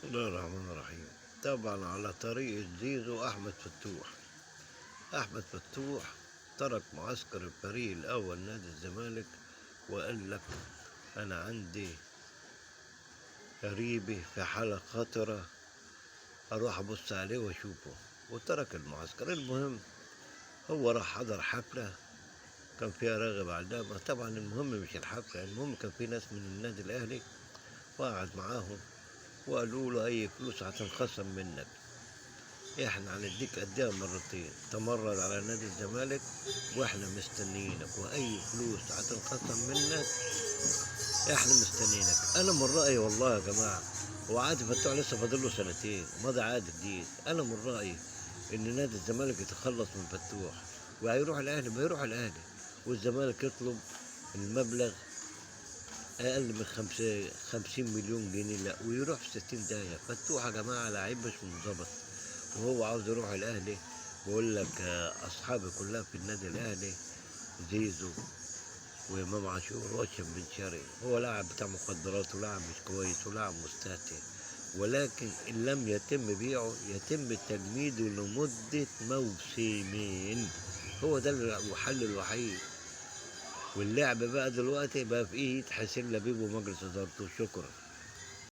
بسم الله الرحمن الرحيم. طبعا على طريقة زيزو أحمد فتوح. أحمد فتوح ترك معسكر الفريق الأول نادي الزمالك وقال لك أنا عندي قريبي في حالة خطرة أروح أبص عليه وأشوفه، وترك المعسكر. المهم هو راح حضر حفلة كان فيها راغب علامة. طبعا المهم مش الحفلة، المهم كان في ناس من النادي الأهلي وقعد معاهم وقالوا له أي فلوس هتنخصم منك، احنا هنديك قدها مرتين، تمرد على نادي الزمالك واحنا مستنيينك، واي فلوس هتنخصم منك احنا مستنيينك. انا من رايي والله يا جماعه، هو عادي فتوح لسه فاضل له سنتين، ماضي عقد جديد. انا من رايي ان نادي الزمالك يتخلص من فتوح وهيروح الاهلي، ما يروح الاهلي والزمالك يطلب المبلغ اقل من 50 مليون جنيه، لا ويروح في 60 داهية. فتوح يا جماعه لعيب مش منضبط، وهو عاوز يروح الاهلي. بقول لك اصحابي كلها في النادي الاهلي، زيزو وامام عاشور واشرف بن شرقي، هو لاعب بتاع مخدرات ولاعب مش كويس ولاعب مستهتر، ولكن ان لم يتم بيعه يتم تجميده لمده موسمين. هو ده الحل الوحيد. واللعب بقى دلوقتي بقى في ايد حسين لبيب ومجلس ادارته. شكرا.